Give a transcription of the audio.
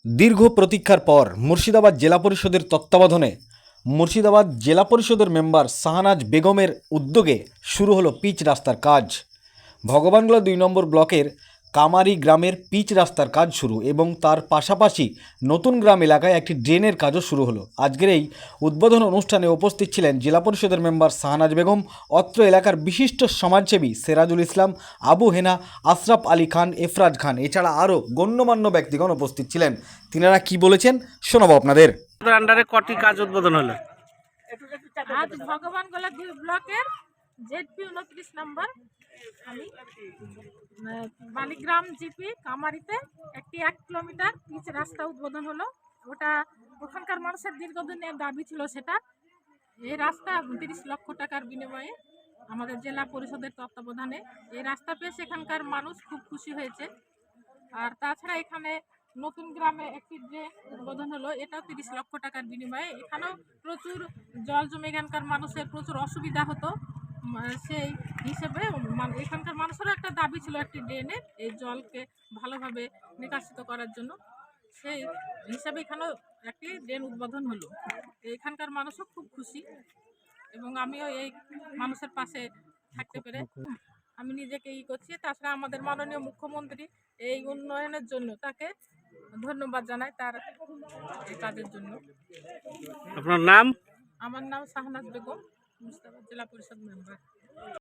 দীর্ঘ প্রতীক্ষার পর মুর্শিদাবাদ জেলা পরিষদের তত্ত্বাবধানে মুর্শিদাবাদ জেলা পরিষদের মেম্বার শাহনাজ বেগমের উদ্যোগে শুরু হলো পিচ রাস্তার কাজ। ভগবানগোলা ২ নম্বর ব্লকের কামারি গ্রামের পিচ রাস্তার কাজ শুরু এবং তার পাশাপাশি নতুন গ্রাম এলাকায় একটি ড্রেনের কাজও শুরু হলো। আজকের এই উদ্বোধন অনুষ্ঠানে উপস্থিত ছিলেন জেলা পরিষদের মেম্বার শাহনাজ বেগম, অত্র এলাকার বিশিষ্ট সমাজসেবী সেরাজুল ইসলাম, আবু হেনা, আশরাফ আলী খান, এফরাজ খান, এছাড়া আরও গণ্যমান্য ব্যক্তিগণ উপস্থিত ছিলেন। তিনারা কি বলেছেন শোনাবো আপনাদের। আন্ডারে কটি কাজ উদ্বোধন হলো? আজ ভগবানগোলা ২ ব্লকের জেডপি ২৯ নম্বর আমি বালিগ্রাম জিপি কামারিতে একটি ১ কিলোমিটার পিচ রাস্তা উদ্বোধন হলো। ওখানকার মানুষের দীর্ঘদিনের দাবি ছিল সেটা। এই রাস্তা ৩০ লক্ষ টাকার বিনিময়ে আমাদের জেলা পরিষদের তত্ত্বাবধানে এই রাস্তা পেয়ে সেখানকার মানুষ খুব খুশি হয়েছে। আর তাছাড়া এখানে নতুন গ্রামে একটি ড্রেন উদ্বোধন হলো, এটাও ৩০ লক্ষ টাকার বিনিময়ে। এখানেও প্রচুর জল জমে এখানকার মানুষের প্রচুর অসুবিধা হতো। সেই হিসেবে এখানকার মানুষেরও একটা দাবি ছিল একটি ড্রেনের, এই জলকে ভালোভাবে নিকাশিত করার জন্য। সেই হিসাবে এখানেও একটি ড্রেন উদ্বোধন হলো। এখানকার মানুষও খুব খুশি এবং আমিও এই মানুষের পাশে থাকতে পেরে আমি নিজেকে করছি। তাছাড়া আমাদের মাননীয় মুখ্যমন্ত্রী এই উন্নয়নের জন্য তাকে ধন্যবাদ জানাই তার এই কাজের জন্য। আপনার নাম? আমার নাম শাহনাজ বেগম, মুর্শিদাবাদ জেলা পরিষদ মেম্বার।